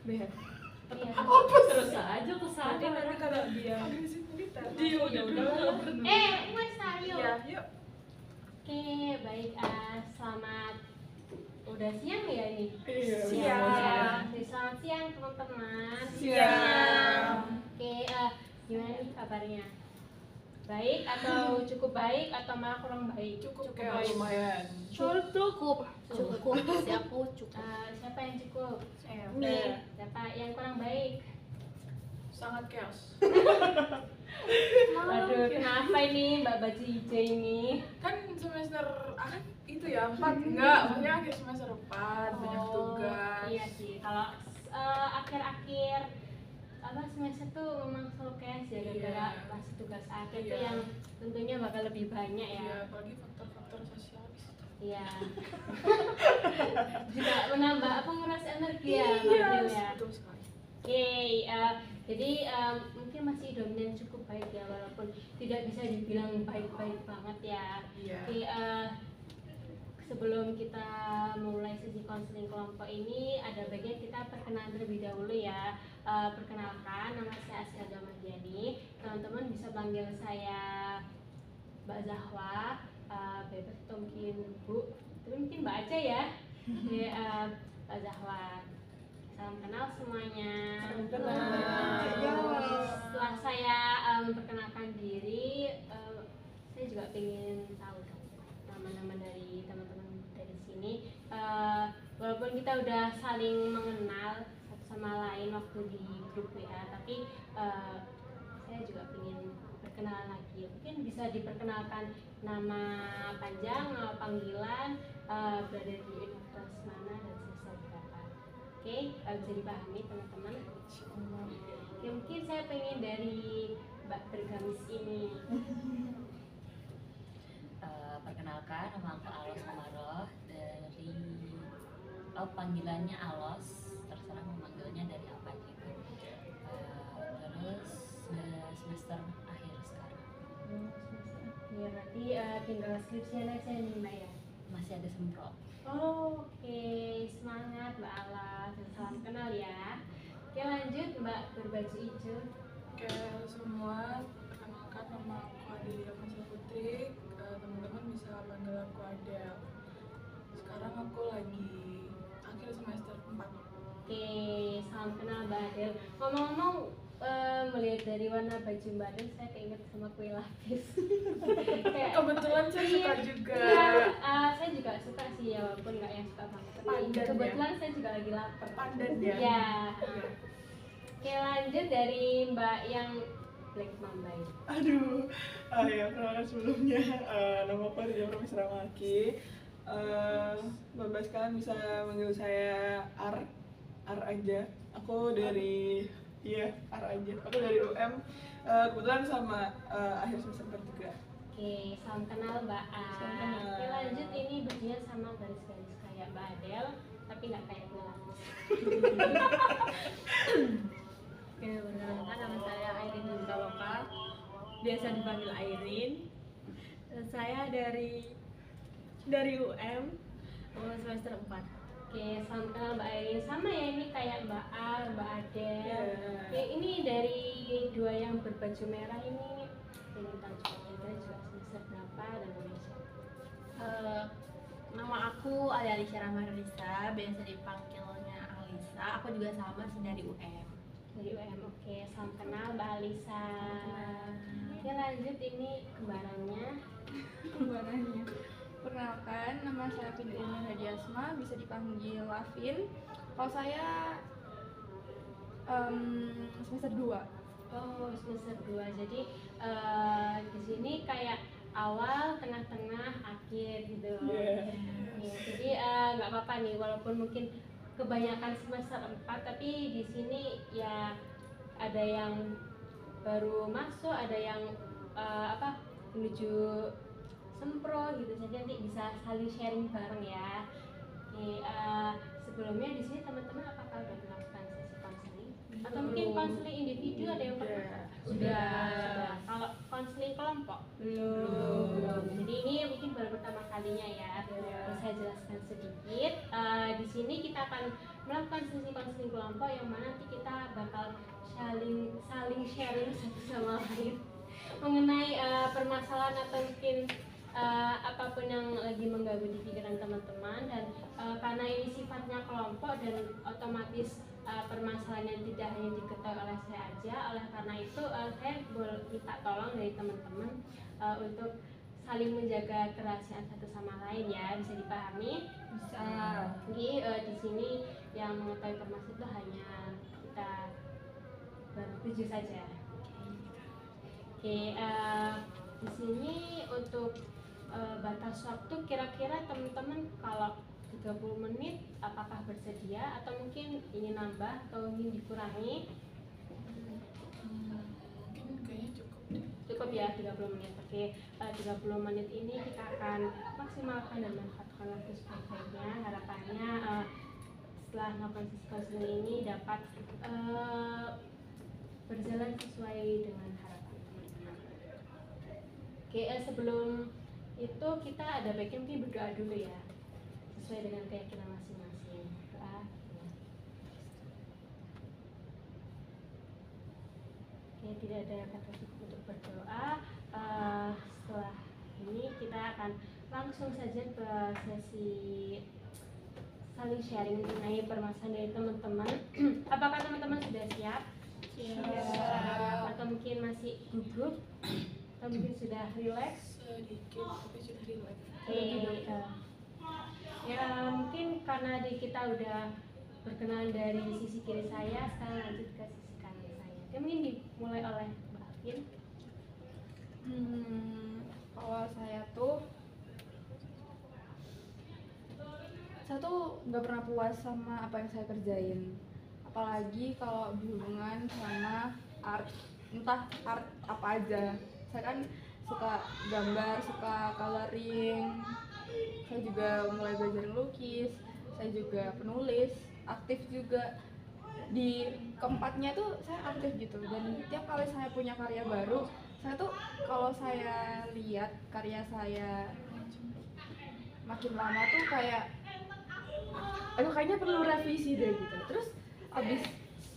Iya. Terus aja kesannya Nanti kalau dia dia udah wes ayo. ya, yuk. Oke, baik. Selamat. Udah siang ya ini? Iya, Siang. Selamat siang teman-teman. Siang. Oke, gimana nih kabarnya? Baik atau cukup baik atau malah kurang baik? Cukup kayak lumayan. cukup si aku cukup. Siapa yang cukup? Saya. Siapa yang kurang baik? Sangat chaos. Waduh, kenapa ini Mbak Baju Hijau ini? Kan semester akan itu ya 4 enggak, maksudnya akhir semester 4 banyak tugas. Iya sih, kalau akhir-akhir semester tuh memang selalu chaos ya, gara-gara pas tugas akhir tuh yang tentunya bakal lebih banyak ya. Iya, apalagi faktor-faktor sosialis. Iya. Juga menambah nguras energi ya, Mbak Iya, Del ya. betul sekali. Oke, jadi mungkin masih dominan cukup baik ya, walaupun tidak bisa dibilang baik-baik banget ya. Iya. Oke, sebelum kita mulai sesi konseling kelompok ini, ada bagian kita perkenalan terlebih dahulu ya. Perkenalkan, nama saya Asya Gamadiani. Teman-teman bisa panggil saya Mbak Zahwa, bebas atau mungkin Bu, tapi mungkin Mbak aja ya. Oke, Mbak Zahwa. Salam kenal semuanya. Salam kenal. Setelah saya memperkenalkan diri, saya juga ingin tahu dong nama-nama dari teman-teman dari sini. Walaupun kita udah saling mengenal satu sama lain waktu di grup WA, tapi saya juga ingin berkenalan lagi. Mungkin bisa diperkenalkan nama panjang, nama panggilan, berada di universitas mana dan semester berapa. Oke, bisa dipahami teman-teman. Ya, mungkin saya pengen dari Mbak Bergamis ini. Perkenalkan, nama aku Alos Komaroh dari panggilannya Alos, terserah memanggilnya dari apa gitu. Terus semester akhir sekarang. Ya, berarti tinggal skripsian aja nih Mbak ya. Masih ada semprot. Oke, semangat Mbak Alas, salam kenal ya. Oke, lanjut Mbak berbaju hijau. Oke, semua perkenalkan, nama aku Adelia Kansa Putri. Teman-teman bisa panggil aku Adel. Sekarang aku lagi akhir semester 4. Oke, salam kenal Mbak Adel. Ngomong-ngomong, melihat dari warna baju Mbak Adel, saya keinget sama kue lapis. Kebetulan saya suka juga. Iya, saya juga suka sih ya, walaupun nggak yang suka banget. Tapi Pandan kebetulan saya juga lagi lapar. Pandan ya. Iya. Oke, lanjut dari Mbak yang Black Mamba ini. Aduh, ya perkenalkan sebelumnya, nama aku Rizal Promis Ramaki. Bapak sekalian bisa manggil saya R aja. Aku dari R aja. Aku dari UM. Kebetulan sama akhir semester 4 juga. Oke, salam kenal Mbak A. Salam kenal. Oke, lanjut ini bajunya sama garis-garis kayak Mbak Adel, tapi nggak kayak kue lapis. Oke, perkenalkan nama saya Airin Nurkaloka, biasa dipanggil Airin. Saya dari UM, semester 4. Oke, salam kenal Mbak Airin. Sama ya, ini kayak Mbak A, Mbak Adel. Oke, ini dari dua yang berbaju merah ini. Ingin tahu juga semester berapa dan namanya siapa? Nama aku Alicia Rahmarisa, biasa dipanggilnya Alisa. Aku juga sama sih dari UM. Dari UM. Oke, salam kenal Mbak Alisa. Oke, lanjut ini kembarannya. Perkenalkan, nama saya Vin Irma Hadiasma, bisa dipanggil Lavin. Kalau saya semester 2. Oh, semester 2. Jadi di sini kayak awal, tengah-tengah, akhir gitu. Yeah. Ya, jadi nggak apa-apa nih, walaupun mungkin kebanyakan semester 4, tapi di sini ya ada yang baru masuk, ada yang menuju sempro gitu, jadi nanti bisa saling sharing bareng ya. Oke, sebelumnya di sini teman-teman apakah udah melakukan sesi konseling atau mungkin konseling individu ada yang pernah? Sudah. Kalau konseling kelompok belum. Jadi ini mungkin baru pertama kalinya ya. Saya jelaskan sedikit. Di sini kita akan melakukan sesi konseling kelompok yang mana nanti kita bakal saling sharing satu sama lain mengenai permasalahan atau mungkin apapun yang lagi mengganggu di pikiran teman-teman. Dan karena ini sifatnya kelompok dan otomatis permasalahannya tidak hanya diketahui oleh saya aja, oleh karena itu saya boleh minta tolong dari teman-teman untuk saling menjaga kerahasiaan satu sama lain ya, bisa dipahami? Bisa. Jadi di sini yang mengetahui permasalahan itu hanya kita bertujuh saja. Oke, di sini untuk batas waktu kira-kira teman-teman kalau 30 menit apakah bersedia atau mungkin ingin nambah atau ingin dikurangi? Mungkin kayaknya cukup deh. Cukup ya 30 menit. Oke, 30 menit ini kita akan maksimalkan dan manfaatkan waktu sebaik-baiknya. Harapannya setelah melakukan sesi konseling ini dapat berjalan sesuai dengan harapan teman-teman. Oke, sebelum itu kita ada baiknya mungkin berdoa dulu ya, sesuai dengan keyakinan masing-masing. Doa. Oke, tidak ada kata cukup untuk berdoa. Setelah ini kita akan langsung saja ke sesi saling sharing mengenai permasalahan dari teman-teman. Apakah teman-teman sudah siap? Siap. Atau mungkin masih gugup? Atau mungkin sudah rileks? Sedikit tapi sudah relax. Oke, ya mungkin karena kita udah berkenalan dari sisi kiri saya, sekarang lanjut ke sisi kanan saya. Oke, mungkin dimulai oleh Mbak Alvin. Kalau saya tuh nggak pernah puas sama apa yang saya kerjain, apalagi kalau berhubungan sama art, entah art apa aja. Saya kan suka gambar, suka coloring, saya juga mulai belajar melukis, saya juga penulis, aktif juga. Di keempatnya tuh saya aktif gitu, dan tiap kali saya punya karya baru, saya tuh kalau saya lihat karya saya makin lama tuh kayak aduh kayaknya perlu revisi deh gitu. Terus abis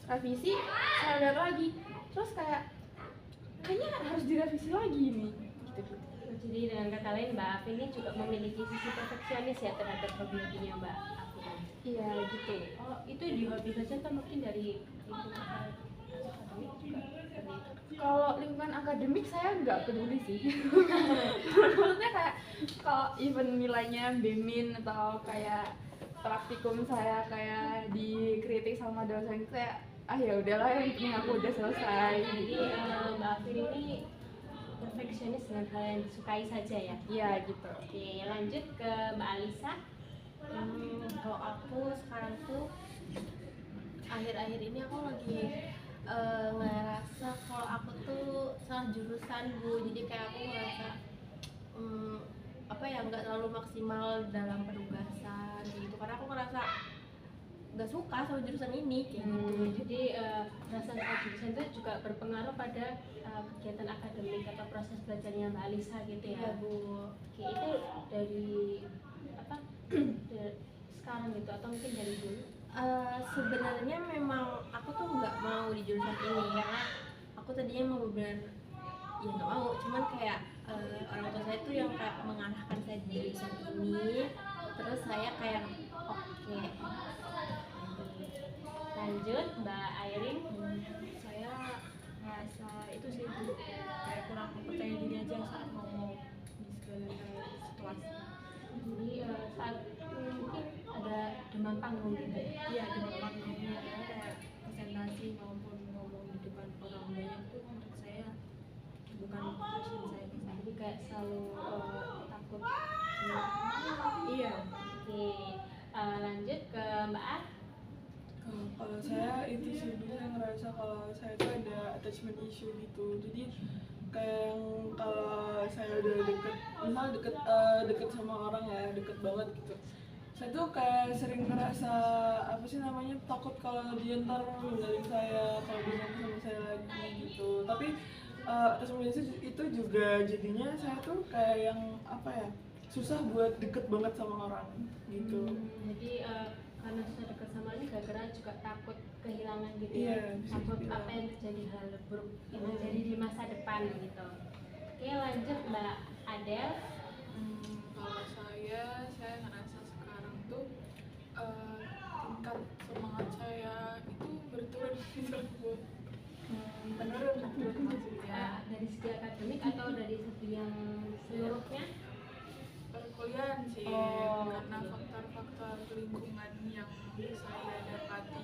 revisi saya lihat lagi, terus kayaknya harus direvisi lagi nih gitu. Jadi dengan kata lain Mbak Alvin ini juga memiliki sisi perfeksionis ya terhadap hobi-hobinya Mbak Alvin. Iya gitu. Oh, itu di hobi saja atau mungkin dari lingkungan akademik juga seperti itu? Kalau lingkungan akademik saya nggak peduli sih. Maksudnya kayak kalau even nilainya B- atau kayak praktikum saya kayak dikritik sama dosen, saya ya udahlah, yang penting aku udah selesai. Jadi Mbak Alvin ini perfeksionis dengan hal yang disukai saja ya? Iya gitu. Oke, lanjut ke Mbak Alisa. Kalau aku sekarang tuh akhir-akhir ini aku lagi ngerasa kalau aku tuh salah jurusan Bu, jadi kayak aku ngerasa nggak terlalu maksimal dalam penugasan gitu, karena aku ngerasa nggak suka sama jurusan ini kayak gitu. Jadi rasa salah jurusan itu juga berpengaruh pada kegiatan akademik atau proses belajarnya Mbak Alisa gitu ya? Iya Bu. Oke, itu dari apa? Dari sekarang gitu atau mungkin dari dulu? Sebenarnya memang aku tuh nggak mau di jurusan ini, karena aku tadinya mau benar ya nggak mau, cuman kayak orang tua saya tuh yang kayak mengarahkan saya di jurusan ini, terus saya kayak oke. Lanjut Mbak Airin. Saya merasa itu sih Bu, kayak kurang percaya diri aja saat ngomong di segala situasi. Jadi saat mungkin ada demam panggung gitu. Iya, demam panggungnya kayak presentasi maupun ngomong di depan orang banyak itu menurut saya bukan passion saya. Jadi kayak selalu takut. Iya. Oke, lanjut ke Mbak A. Kalau saya itu sih dulu saya ngerasa kalau saya tuh ada attachment issue gitu. Jadi kayak yang kalau saya udah deket sama orang ya, deket banget gitu, saya tuh kayak sering ngerasa apa sih namanya, takut kalau dia ntar ninggalin saya kalau dia sama saya lagi gitu. Tapi attachment issue itu juga jadinya saya tuh kayak yang apa ya, susah buat deket banget sama orang gitu. Jadi karena sudah dekat sama ini gara-gara juga takut kehilangan gitu Iya, ya, bisa takut dibilang. apa yang terjadi hal buruk yang terjadi di masa depan gitu. Oke, lanjut Mbak Adel. Kalau saya ngerasa sekarang tuh tingkat semangat saya itu berturun gitu Bu. Menurun maksudnya. Dari segi akademik atau dari segi yang seluruhnya? Perkuliahan sih, Oh, karena oke. faktor-faktor lingkungan yang saya dapati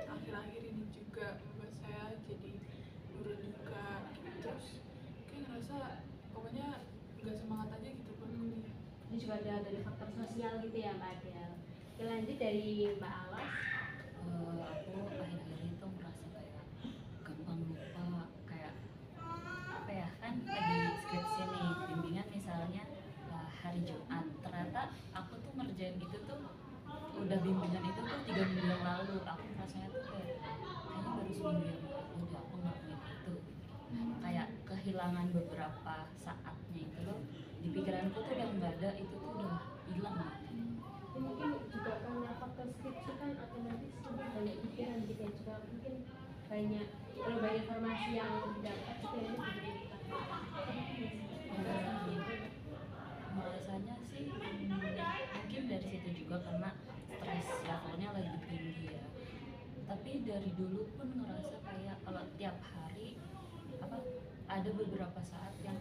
akhir-akhir ini juga membuat saya jadi turun juga gitu. Terus kayak ngerasa pokoknya nggak semangat aja gitu buat kuliah. Ini juga ada dari faktor sosial gitu ya Mbak Adel. Oke, lanjut dari Mbak Alas. Aku akhir-akhir itu merasa kayak gampang lupa, kayak apa ya, kan lagi skripsi nih, bimbingan misalnya hari Jumat, ternyata aku tuh ngerjain itu tuh udah bimbingan itu tuh 3 minggu yang lalu. Aku rasanya tuh kayak kayaknya baru seminggu yang lalu udah aku ngelakuin itu, kayak kehilangan beberapa saatnya itu loh, di pikiranku tuh udah nggak ada, itu tuh udah hilang. Mungkin juga karena faktor skripsi kan otomatis lebih banyak pikiran gitu ya, juga mungkin banyak kalau banyak informasi yang didapat itu ya Rasanya sih mungkin dari situ juga karena stres levelnya lagi tinggi ya. Tapi dari dulu pun ngerasa kayak kalau tiap hari apa ada beberapa saat yang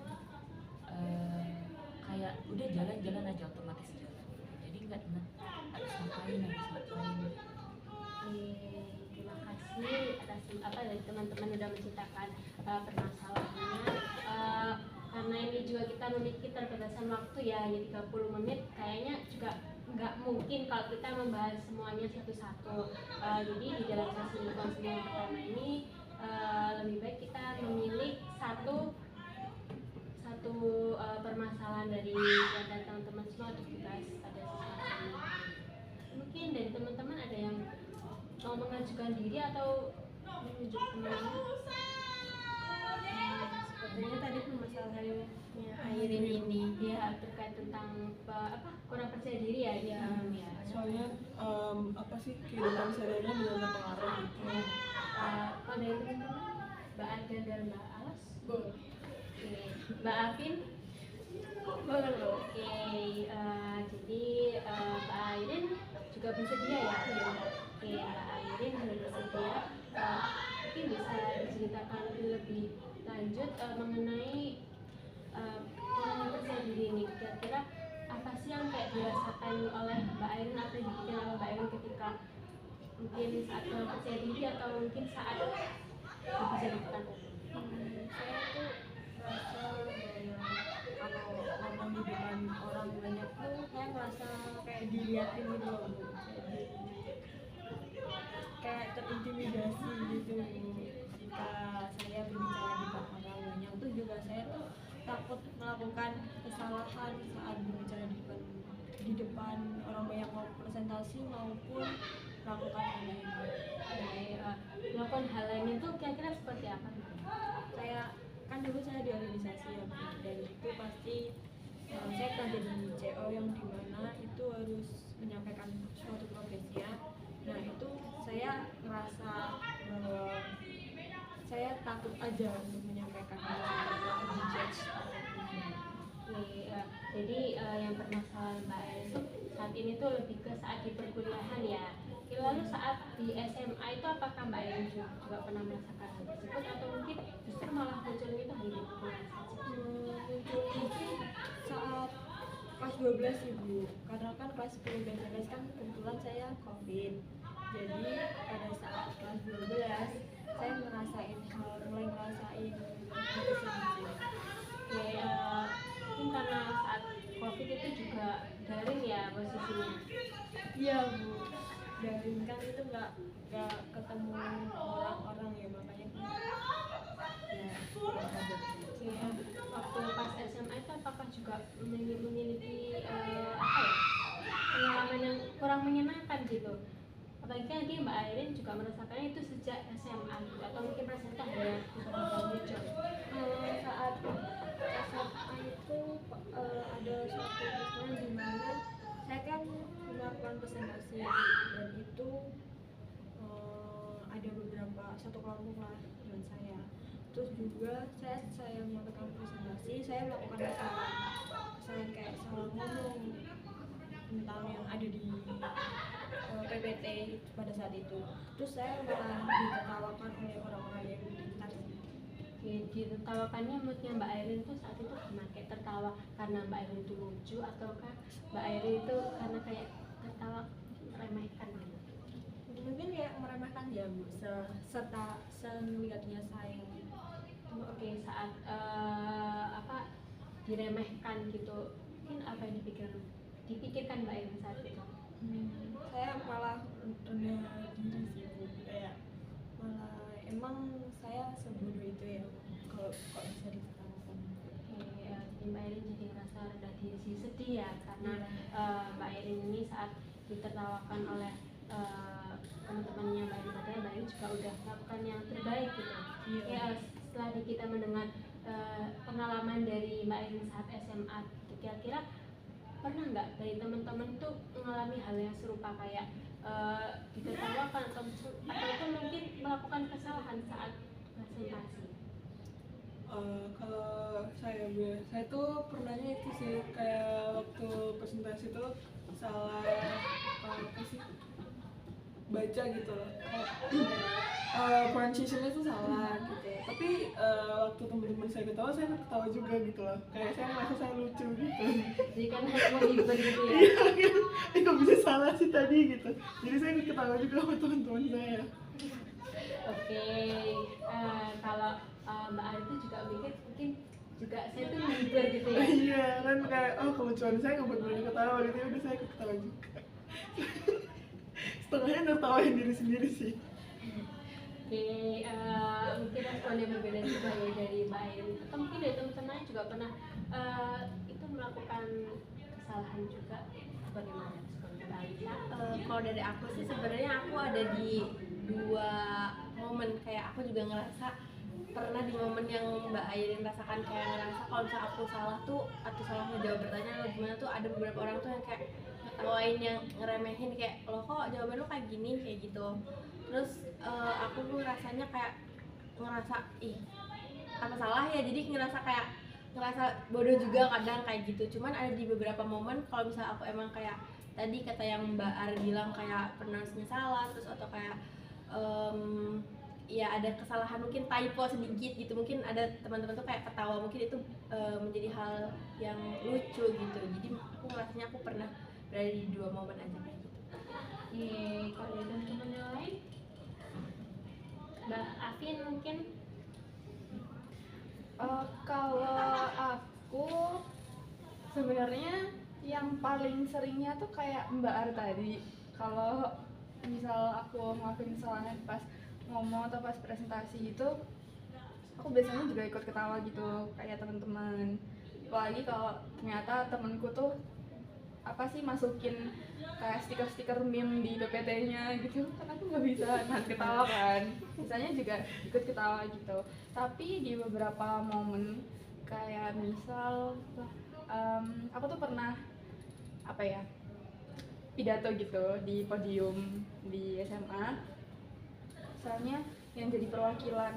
kayak udah jalan-jalan aja, otomatis jalan. Jadi nggak ingat harus ngapain. Terima kasih atas apa dari teman-teman udah menceritakan permasalahannya. Karena ini juga kita memiliki terbatasan waktu ya, hanya 30 menit, kayaknya juga nggak mungkin kalau kita membahas semuanya satu-satu. Jadi di dalam sesi konseling yang pertama ini lebih baik kita memilih satu permasalahan dari teman-teman semua untuk dibahas pada sesi ini. Mungkin dari teman-teman ada yang mau mengajukan diri atau menunjuk teman? Sepertinya tadi permasalahannya Airin ini Ya, terkait tentang apa kurang percaya diri ya dia ya. Soalnya apa sih kehidupan sehari-harinya benar terpengaruh gitu. Kalau dari teman-teman Mbak Adel dan Mbak Alas, Boleh. oke. Mbak Afin, boleh loh. oke. Jadi Mbak Airin juga bersedia ya. Oke, Mbak Airin juga bersedia. Mungkin bisa diceritakan lebih lanjut mengenai kurang percaya diri ini. Kira-kira apa sih yang kayak dirasakan oleh Mbak Airin atau dibikin oleh Mbak Airin ketika mungkin saat kurang percaya diri atau mungkin saat bisa ditekan? Saya tuh merasa bahwa kalau ngomong di depan orang banyak tuh saya merasa kayak dilihatin gitu loh Bu. Jadi kayak terintimidasi gitu jika saya berbicara di depan orang banyak tuh juga saya tuh takut melakukan kesalahan saat berbicara di depan orang banyak, mau presentasi maupun melakukan hal lain. Melakukan hal lain itu kira-kira seperti apa? Kayak kan dulu saya di organisasi ya Bu, dan itu pasti saya pernah jadi CO yang dimana itu harus menyampaikan suatu progresnya. Nah itu saya ngerasa bahwa saya takut aja untuk menyampaikan hal yang dijudge. Jadi yang permasalahan Mbak Airin itu saat ini tuh lebih ke saat di perkuliahan ya. Lalu saat di SMA itu apakah Mbak Airin juga pernah merasakan hal tersebut atau mungkin justru malah munculnya itu hanya di perkuliahan saja? Munculnya sih saat kelas 12 sih Bu, karena kan kelas 10 dan 11 kan kebetulan saya COVID. Jadi pada saat kelas 12 saya mulai ngerasain Mungkin karena saat COVID itu juga daring ya posisinya. iya Bu, daring kan itu nggak ketemu orang-orang ya, makanya ya Waktu pas SMA itu apakah juga memiliki apa ya, pengalaman yang kurang menyenangkan gitu? Apalagi kan nanti Mbak Airin juga merasakannya itu sejak SMA gitu, atau mungkin rasanya hanya beberapa menit. saat SMA itu ada suatu peristiwa di mana saya kan melakukan presentasi dan kelompok lah dengan saya. Terus juga saya melakukan presentasi, saya melakukan kesalahan kayak salah ngomong tentang yang ada di PPT pada saat itu. Terus saya malah ditertawakan oleh orang-orang yang di sekitar. Ditertawakannya moodnya Mbak Airin tuh saat itu gimana? Kayak tertawa karena Mbak Airin itu lucu, ataukah Mbak Airin itu karena kayak tertawa meremehkan gitu? Mungkin kayak meremehkan ya Bu, serta semigatnya saya. Oke, saat diremehkan gitu, mungkin apa yang dipikirkan Mbak Airin saat itu? Saya malah rendah diri sih Bu, kayak malah emang saya sebodoh itu ya kalau bisa dikatakan. Jadi Mbak Airin jadi ngerasa rendah diri sih, sedih ya karena Mbak Airin ini saat ditertawakan oleh teman-temannya Mbak Airin, padahal Mbak Airin juga udah melakukan yang terbaik gitu. Ya, setelah kita mendengar pengalaman dari Mbak Airin saat SMA, kira-kira pernah nggak dari teman-teman tuh mengalami hal yang serupa kayak ditertawakan atau mungkin melakukan kesalahan saat presentasi? Kalau saya tuh pernahnya itu sih, kayak waktu presentasi tuh salah apa sih, baca gitu loh, pronunciation-nya tuh salah gitu. Tapi waktu teman-teman saya ketawa, saya ketawa juga gitu loh, kayak saya merasa saya lucu gitu. Jadi kan hanya menghibur gitu ya. Iya, kok bisa salah sih tadi gitu. Jadi saya ketawa juga sama teman-teman saya. Oke, kalau Mbak Ari itu juga mikir mungkin juga saya tuh menghibur gitu ya. Iya kan, kayak kelucuan saya nggak buat mereka ketawa gitu, ya udah saya ketawa juga. Setengahnya nertawain diri sendiri sih. Oke, mungkin respon yang berbeda juga ya dari Mbak Airin, atau mungkin dari teman-teman juga pernah itu melakukan kesalahan juga. Bagaimana respon Mbak Airin? Kalau dari aku sih sebenarnya aku ada di dua momen, kayak aku juga ngerasa pernah di momen yang Mbak Airin rasakan, kayak ngerasa kalau misalnya aku salah tuh atau salah ngejawab pertanyaan atau gimana tuh ada beberapa orang tuh yang kayak ngetawain, yang ngeremehin kayak lo kok jawaban lo kayak gini, kayak gitu. Terus aku tuh rasanya kayak ngerasa ih apa salah ya, jadi ngerasa bodoh juga kadang kayak gitu. Cuman ada di beberapa momen kalau misalnya aku emang kayak tadi kata yang Mbak Ar bilang kayak pronounce-nya salah, terus atau kayak ya ada kesalahan mungkin typo sedikit gitu, mungkin ada teman-teman tuh kayak ketawa, mungkin itu menjadi hal yang lucu gitu. Jadi aku ngerasanya aku pernah berada di dua momen aja kayak gitu. Kalau dari teman-teman yang lain, Mbak Afin mungkin? Kalau aku sebenarnya yang paling seringnya tuh kayak Mbak Ar tadi. Kalau misal aku ngelakuin kesalahan pas ngomong atau pas presentasi itu, aku biasanya juga ikut ketawa gitu kayak teman-teman. Apalagi kalau ternyata temenku tuh masukin kayak stiker-stiker meme di PPT-nya gitu, kan aku nggak bisa nahan ketawa kan, misalnya juga ikut ketawa gitu. Tapi di beberapa momen kayak misal aku tuh pernah pidato gitu di podium di SMA, misalnya yang jadi perwakilan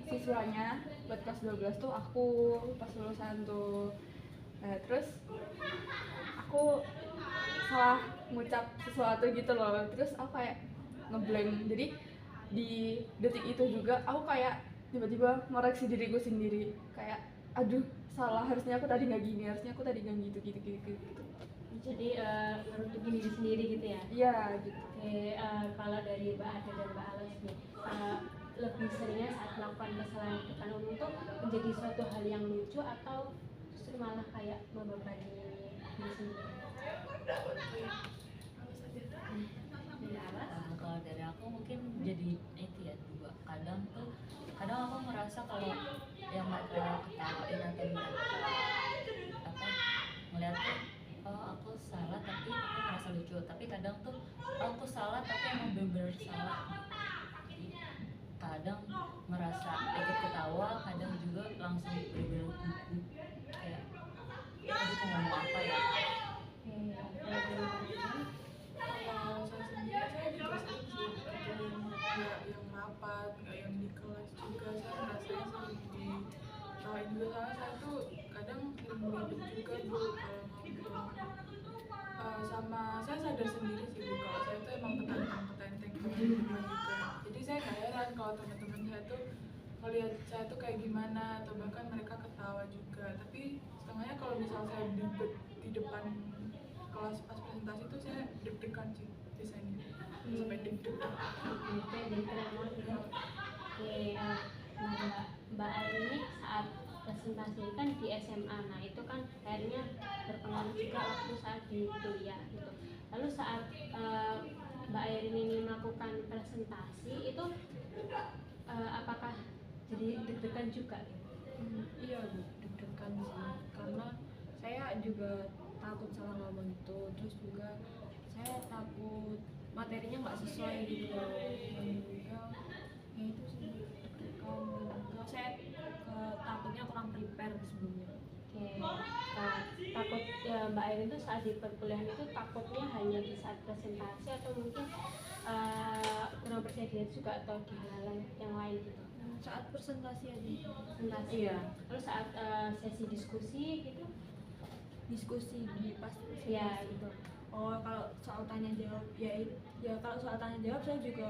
siswanya buat kelas 12 tuh aku pas lulusan tuh. Nah, terus aku salah ngucap sesuatu gitu loh, terus aku kayak ngeblank. Jadi di detik itu juga aku kayak tiba-tiba ngoreksi diriku sendiri, kayak aduh salah, harusnya aku tadi nggak gini, harusnya aku tadi nggak gitu. Jadi ngerutukin diri sendiri gitu ya? Iya gitu. Oke, kalau dari Mbak Ade dan Mbak Ales nih, lebih seringnya saat melakukan kesalahan di depan umum tuh menjadi suatu hal yang lucu atau justru malah kayak membebani diri sendiri? Kalau dari aku mungkin jadi itu ya, dua. Kadang aku merasa kalau yang mereka ketawain atau mereka ngeliat tuh, oh aku salah tapi aku merasa lucu. Tapi kadang tuh aku salah tapi emang bener-bener salah. Kadang merasa ikut ketawa, kadang juga langsung bener-bener gugup, kayak tadi aku ngomong apa ya. Kalau saya sendiri kalau teman-teman saya tuh ngelihat saya tuh kayak gimana, atau bahkan mereka ketawa juga. Tapi setengahnya kalau misal saya di depan kelas pas presentasi tuh saya deg-degan sih biasanya, sampai deg-degan. Oke, jadi keren banget gitu. Oke, nah Mbak Ayu ini saat presentasi kan di SMA, nah itu kan akhirnya berpengaruh juga waktu saat di kuliah gitu. Lalu saat Mbak Airin ini melakukan presentasi itu apakah jadi deg-degan juga gitu? Iya Bu, deg-degan sih, karena saya juga takut salah ngomong itu, terus juga saya takut materinya nggak sesuai gitu, dan juga ya itu sih deg-degan, dan juga saya takutnya kurang prepare sebelumnya. Oke, nah, takut ya Mbak Airin itu saat di perkuliahan itu takutnya hanya di saat presentasi atau mungkin kurang percaya diri juga atau di hal yang lain gitu? Saat presentasi aja. Presentasi. Iya. Terus saat sesi diskusi gitu? Diskusi di pas Ya presentasi. gitu. Oh, kalau soal tanya jawab ya kalau soal tanya jawab saya juga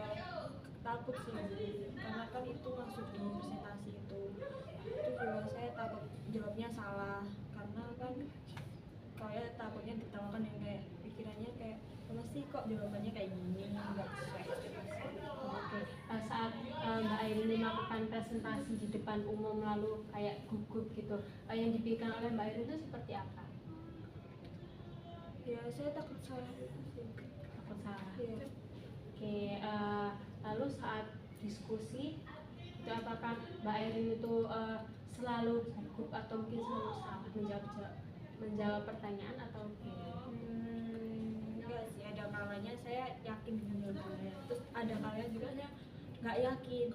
takut sih, karena kan itu masuk di presentasi itu juga saya takut jawabnya salah, karena kan kayak takutnya ditawakan yang kayak pikirannya kayak apa sih kok jawabannya kayak gini, nggak sesuai ekspektasi. Oke, saat Mbak Airin melakukan presentasi di depan umum lalu kayak gugup gitu, yang dipikirkan oleh Mbak Airin itu seperti apa? Ya saya takut salah itu sih. Takut salah. Iya. Oke, lalu saat diskusi itu apakah Mbak Airin itu selalu gugup atau mungkin selalu salah menjawab pertanyaan atau Enggak sih, ada kalanya saya yakin dengan jawabannya, terus ada kalanya juga saya nggak yakin.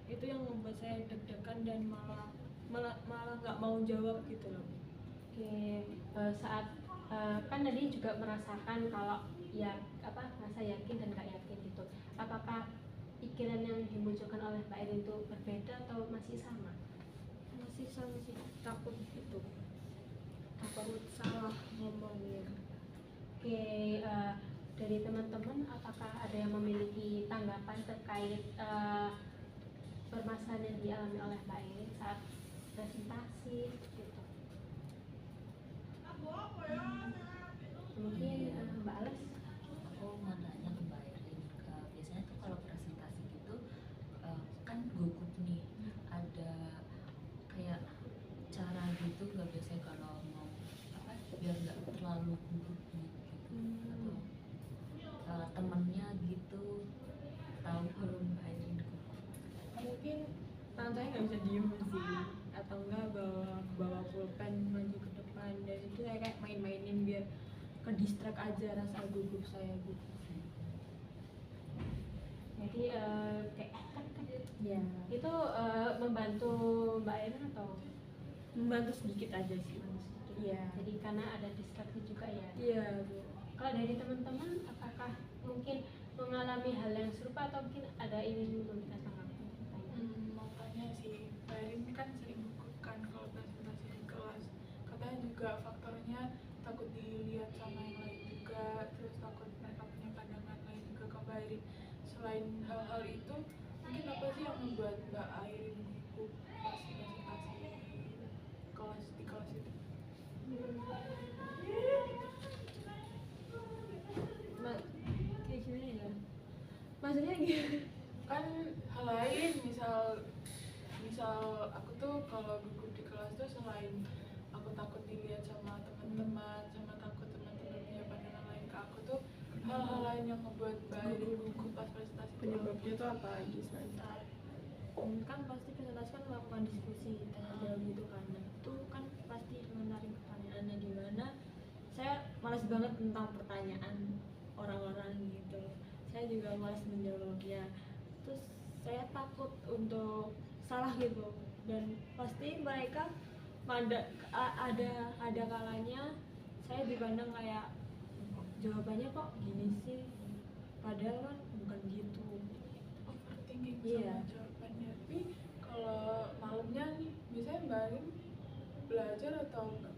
Itu yang membuat saya deg-degan dan malah nggak mau jawab gitu loh. Oke, saat kan tadi juga merasakan kalau ya rasa yakin dan nggak yakin gitu. Apakah pikiran yang dimunculkan oleh Mbak Airin itu berbeda atau masih sama? Masih sama sih, takut itu, takut salah ngomongnya. Oke, dari teman-teman apakah ada yang memiliki tanggapan terkait permasalahan yang dialami oleh Mbak Airin saat presentasi gitu? Mungkin Mbak Ales? Aku mau nanya ke Mbak Airin, biasanya tuh kalau presentasi gitu kan gugup nih, ada kayak cara gitu nggak biasanya kalau mau biar nggak terlalu gugup gitu, atau temennya gitu tahu kalau Mbak Airin gugup? Mungkin tangan saya nggak bisa diem sih, atau enggak bawa pulpen maju ke depan, dan itu saya kayak main-mainin biar ke distract aja rasa gugup saya gitu. Jadi kayak Ya, itu membantu Mbak Airin atau? membantu sedikit aja sih. Iya. Jadi karena ada distraksi juga ya. Iya, Bu. Kalau dari teman-teman, apakah mungkin mengalami hal yang serupa atau mungkin ada ingin memberikan tanggapan? Makanya sih Mbak Airin ini kan sering gugup kan kalau presentasi di kelas. Katanya juga faktornya takut dilihat sama yang lain juga, terus takut mereka punya pandangan lain juga ke Mbak Airin. Selain hal-hal itu, mungkin apa sih yang membuat Mbak Airin gugup pas presentasi di kelas itu? Kayak gimana ya? Maksudnya gimana? Kan hal lain, misal aku tuh kalau gugup di kelas tuh selain aku takut dilihat sama teman-teman, sama takut teman-teman punya pandangan lain ke aku tuh, hal-hal lain yang membuat Mbak Airin gugup pas presentasi itu Penyebabnya tuh apa lagi selain Kan pasti presentasi kan melakukan diskusi tanya jawab gitu kan, nah, itu kan pasti menarik pertanyaannya gimana. Saya malas banget tentang pertanyaan orang-orang gitu, saya juga malas menjawabnya, terus saya takut untuk salah gitu, dan pasti mereka ada kalanya saya dipandang kayak jawabannya kok gini sih, padahal kan bukan gitu. overthinking Iya. sama jawabannya. Tapi kalau malamnya nih, biasanya Mbak Airin belajar atau enggak?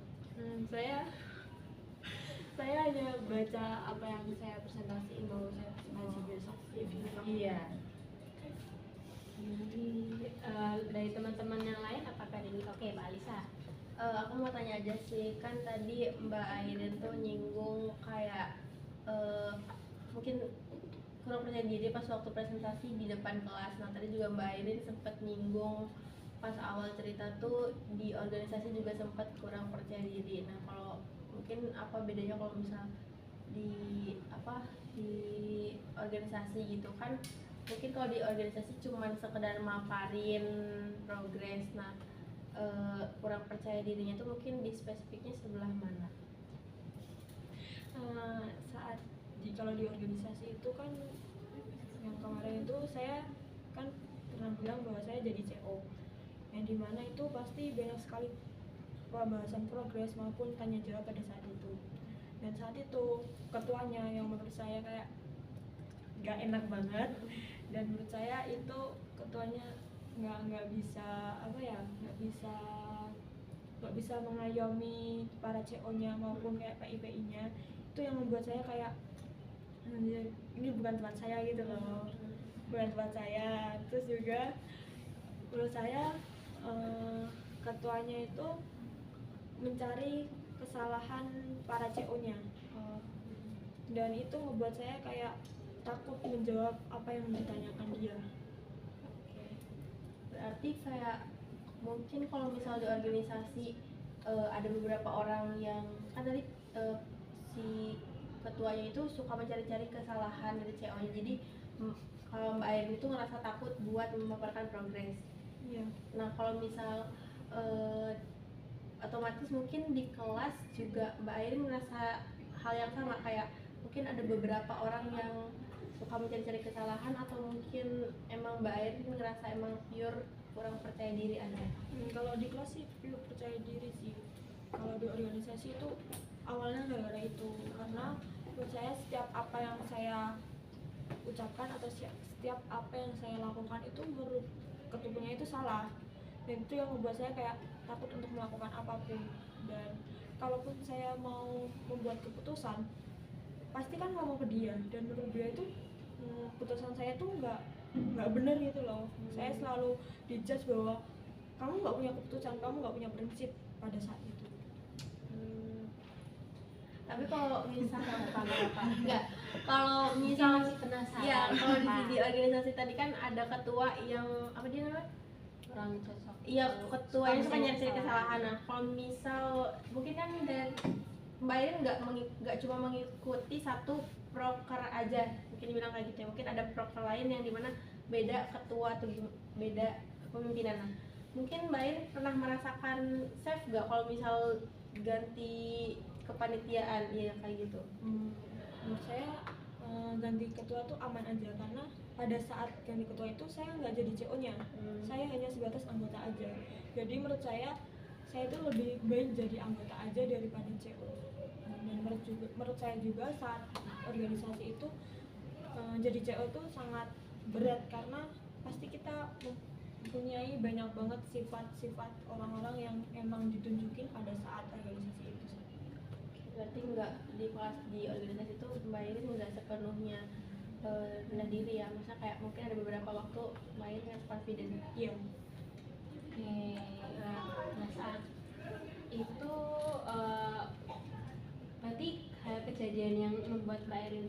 Saya hanya baca apa yang saya presentasiin, mau saya presentasi besok. Iya. aku mau tanya aja sih, kan tadi Mbak Airin tuh nyinggung kayak mungkin kurang percaya diri pas waktu presentasi di depan kelas. Nah tadi juga Mbak Airin sempat nyinggung pas awal cerita tuh di organisasi juga sempat kurang percaya diri. Nah kalau mungkin apa bedanya kalau misal di di organisasi gitu kan, mungkin kalau di organisasi cuman sekedar maparin progres. Nah kurang percaya dirinya tuh mungkin di spesifiknya sebelah mana? Saat kalau di organisasi itu kan yang kemarin itu saya kan pernah bilang bahwa saya jadi CO, yang dimana itu pasti banyak sekali pembahasan progres maupun tanya jawab pada saat itu. Dan saat itu ketuanya yang menurut saya kayak gak enak banget, dan menurut saya itu ketuanya nggak bisa nggak bisa mengayomi para CO-nya maupun kayak PIPI-nya. Itu yang membuat saya kayak ini bukan tempat saya gitu loh, bukan tempat saya. Terus juga menurut saya ketuanya itu mencari kesalahan para CO-nya, dan itu membuat saya kayak takut menjawab apa yang ditanyakan dia. Berarti kayak mungkin kalau misal di organisasi ada beberapa orang yang kan tadi si ketuanya itu suka mencari-cari kesalahan dari CO-nya. Jadi kalau Mbak Airin itu ngerasa takut buat memaparkan progres. Iya. Nah kalau misal otomatis mungkin di kelas juga Mbak Airin ngerasa hal yang sama, kayak mungkin ada beberapa orang yang suka mencari-cari kesalahan, atau mungkin emang Mbak Airin ngerasa emang pure kurang percaya diri aja? Kalau di kelas sih pure percaya diri sih. Kalau di organisasi itu awalnya gara-gara itu, karena menurut saya setiap apa yang saya ucapkan atau setiap apa yang saya lakukan itu menurut ketuanya itu salah, dan itu yang membuat saya kayak takut untuk melakukan apapun. Dan kalaupun saya mau membuat keputusan, pasti kan ngomong ke dia, dan menurut dia itu keputusan saya tuh nggak benar gitu loh. Saya selalu dijudge bahwa kamu nggak punya keputusan, kamu nggak punya prinsip pada saat itu. Tapi kalau misal enggak, kalau misal masih penasaran. ya kalau di organisasi tadi kan ada ketua yang apa dia namanya? Kurang cocok. Iya, ketuanya suka nyari kesalahan. Nah, kalau misal mungkin kan dan Mbak Airin nggak cuma mengikuti satu proker aja, mungkin dibilang kayak gitu ya. Mungkin ada proker lain yang dimana beda ketua atau beda pemimpinan. Nah, mungkin Mbak Airin pernah merasakan safe nggak kalau misal ganti kepanitiaan, iya kayak gitu? Menurut saya ganti ketua tuh aman aja, karena pada saat ganti ketua itu saya nggak jadi CO-nya, saya hanya sebatas anggota aja. Jadi menurut saya itu lebih baik jadi anggota aja daripada CO. Dan menurut saya juga saat organisasi itu jadi CO itu sangat berat, karena pasti kita mempunyai banyak banget sifat-sifat orang-orang yang emang ditunjukin pada saat organisasi itu. Berarti nggak di kelas di organisasi itu Mbak Airin nggak sepenuhnya rendah diri ya, masa kayak mungkin ada beberapa waktu Mbak Airin nggak confident. Iya. Oke, nah saat itu berarti kejadian yang membuat Mbak Airin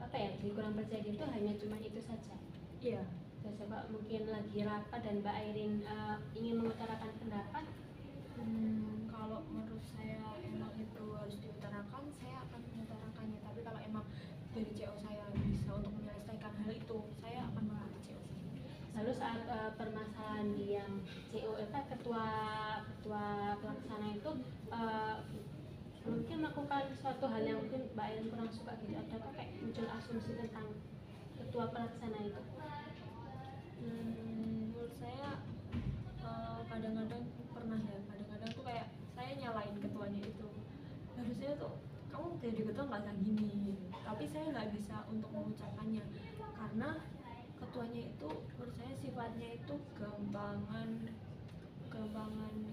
apa ya jadi kurang percaya diri itu hanya cuma itu saja. Iya. Terus coba mungkin lagi rapat dan Mbak Airin ingin mengutarakan pendapat. Kalau menurut saya emang itu harus diutarakan, saya akan mengutarakannya. Tapi kalau emang dari CO saya bisa untuk menyelesaikan hal itu, saya akan mengikuti CO saya. Lalu saat permasalahan di yang CO ketua pelaksana itu mungkin melakukan suatu hal yang mungkin Mbak Airin kurang suka gitu, atau kayak muncul asumsi tentang ketua pelaksana itu? Menurut saya kadang-kadang pernah ya, kadang-kadang tuh kayak saya nyalain ketuanya itu, harusnya tuh kamu jadi ketua nggak kayak gini, tapi saya nggak bisa untuk mengucapkannya karena ketuanya itu menurut saya sifatnya itu gampangan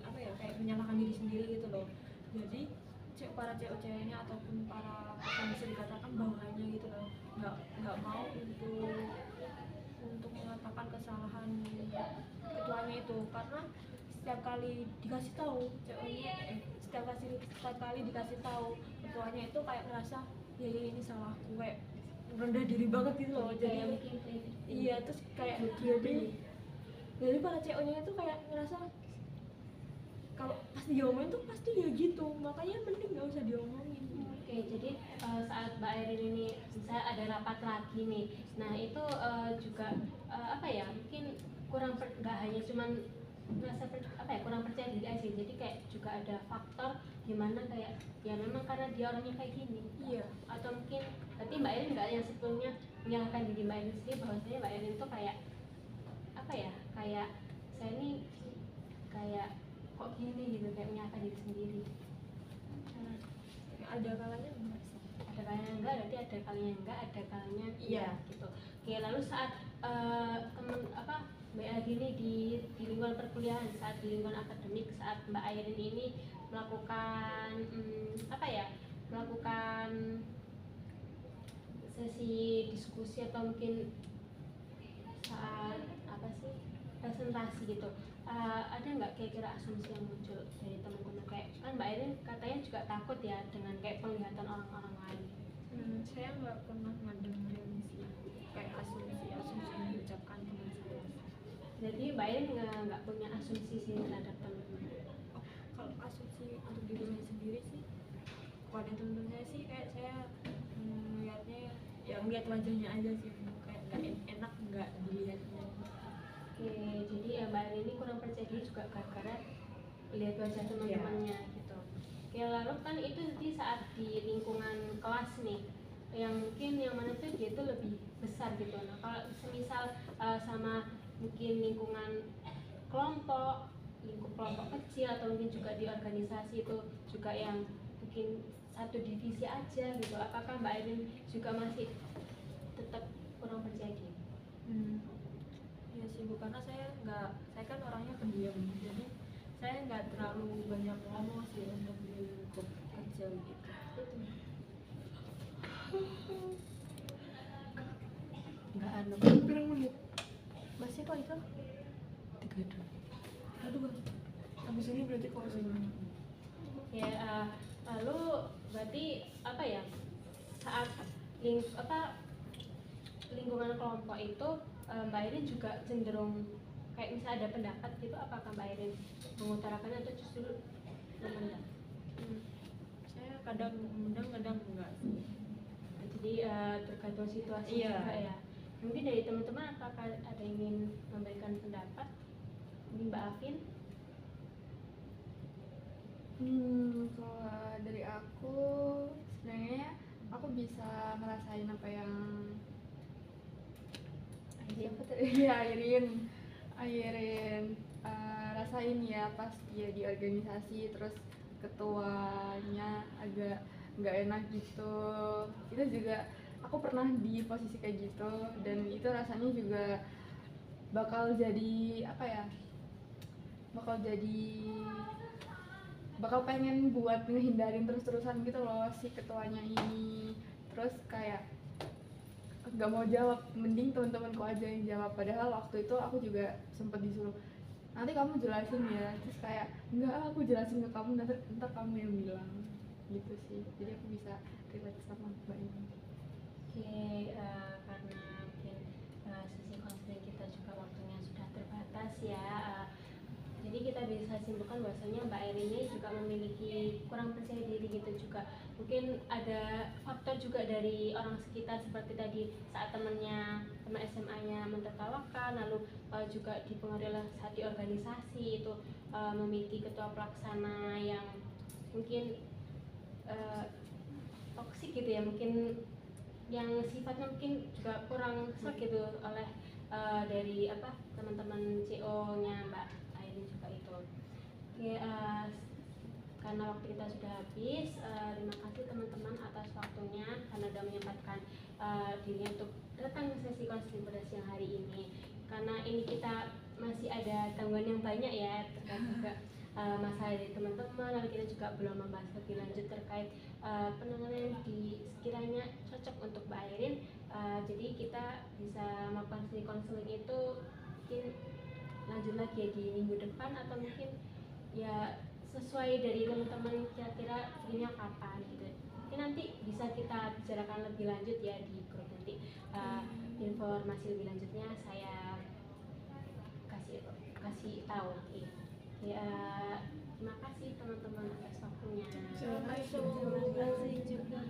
apa ya, kayak menyalahkan diri sendiri gitu loh. Jadi para cewek-ceweknya ataupun para yang bisa dikatakan bawahannya gitu loh, nggak mau untuk mengatakan kesalahan ketuanya itu, karena setiap kali dikasih tahu ceweknya setiap kali dikasih tahu ketuanya itu kayak ngerasa ya ini salahku, kayak rendah diri banget gitu loh. Jadi kayak mungkin iya, terus kayak jadi para ceweknya itu kayak ngerasa kalau pas diomongin tuh pasti ya gitu, makanya mending gak usah diomongin. Oke, jadi saat Mbak Erin ini misalnya ada rapat lagi nih, nah itu juga apa ya, mungkin nggak hanya cuman merasa kurang percaya diri aja, jadi kayak juga ada faktor gimana kayak ya memang karena dia orangnya kayak gini. Iya. Atau mungkin berarti Mbak Erin nggak yang sebelumnya menyalahkan diri Mbak Erin sendiri, bahwasanya Mbak Erin tuh kayak apa ya, kayak saya ini kayak kok gini gitu, kayak menyalahkan diri sendiri. Ada kalanya enggak sih? Ada kalanya enggak, berarti ada kalanya enggak, ada kalanya Iya. gitu. Oke, lalu saat temen Mbak Adi ini di lingkungan perkuliahan, saat di lingkungan akademik, saat Mbak Airin ini melakukan melakukan sesi diskusi atau mungkin saat presentasi gitu, ada nggak kira-kira asumsi yang muncul dari teman-teman, kayak kan Mbak Airin katanya juga takut ya dengan kayak penglihatan orang-orang lain. Saya nggak pernah ngedengerin sih kayak asumsi yang diucapkan teman saya. Jadi Mbak Airin nggak punya asumsi sih terhadap teman-teman. Kalau asumsi untuk diri saya sendiri sih, kepada teman-teman saya sih kayak saya melihatnya ya ngeliat wajahnya aja sih, kayak nggak enak nggak dilihatnya. Oke, jadi ya Mbak Airin ini kurang percaya diri juga gara-gara lihat wajah teman-temannya gitu. Oke, lalu kan itu di saat di lingkungan kelas nih, yang mungkin yang mana tuh dia tuh lebih besar gitu. Nah kalau semisal sama mungkin lingkungan kelompok, lingkup kelompok kecil atau mungkin juga di organisasi itu juga yang mungkin satu divisi aja gitu, apakah Mbak Airin juga masih tetap kurang percaya diri? Ya sih, karena saya kan orangnya pendiam, jadi saya nggak terlalu banyak ngomong sih untuk di lingkup kecil gitu. Nggak ada. Berapa menit? Masih kok itu? 32. Aduh bang, habis ini berarti closing. Ya, lalu berarti apa ya, saat lingkungan kelompok itu Mbak Airin juga cenderung kayak misalnya ada pendapat gitu, apakah Mbak Airin mengutarakannya atau justru memendam? Saya kadang memendam, kadang enggak sih. Jadi tergantung situasi Iya. juga ya. Mungkin dari teman-teman apakah ada yang ingin memberikan pendapat? Mungkin Mbak Afin? Kalau dari aku sebenarnya aku bisa ngerasain apa yang siapa tadi? Ya, Airin rasain ya pas dia di organisasi, terus ketuanya agak nggak enak gitu. Itu juga aku pernah di posisi kayak gitu, dan itu rasanya juga bakal jadi apa ya, bakal pengen buat ngehindarin terus-terusan gitu loh si ketuanya ini. Terus kayak nggak mau jawab, mending teman-temanku aja yang jawab, padahal waktu itu aku juga sempat disuruh nanti kamu jelasin ya, terus kayak enggak, aku jelasin ke kamu, ntar kamu yang bilang gitu sih. Jadi aku bisa relate sama Mbak ini. Oke, karena mungkin sesi konseling kita juga waktunya sudah terbatas ya, jadi kita bisa simpulkan bahwasanya Mbak Airin ini juga memiliki kurang percaya diri gitu juga. Mungkin ada faktor juga dari orang sekitar seperti tadi saat teman SMA-nya mentertawakan, lalu juga dipengaruhi oleh saat di organisasi itu memiliki ketua pelaksana yang mungkin toksik gitu ya, mungkin yang sifatnya mungkin juga kurang serak gitu oleh dari teman-teman CO-nya Mbak Airin juga itu. Oke, karena waktu kita sudah habis, terima kasih teman-teman atas waktunya karena sudah menyempatkan dirinya untuk datang ke sesi konseling pada siang hari ini. Karena ini kita masih ada tanggungan yang banyak ya terkait juga masalah dari teman-teman, lalu kita juga belum membahas lebih lanjut terkait penanganan yang sekiranya cocok untuk Mbak Airin. Jadi kita bisa melakukan sesi konseling itu mungkin lanjut lagi ya di minggu depan, atau mungkin ya sesuai dari teman-teman kira-kira free-nya kapan gitu. Mungkin nanti bisa kita bicarakan lebih lanjut ya di grup nanti. Informasi lebih lanjutnya saya kasih tahu nanti. Ya, terima kasih teman-teman atas waktunya. Terima kasih. Terima kasih juga.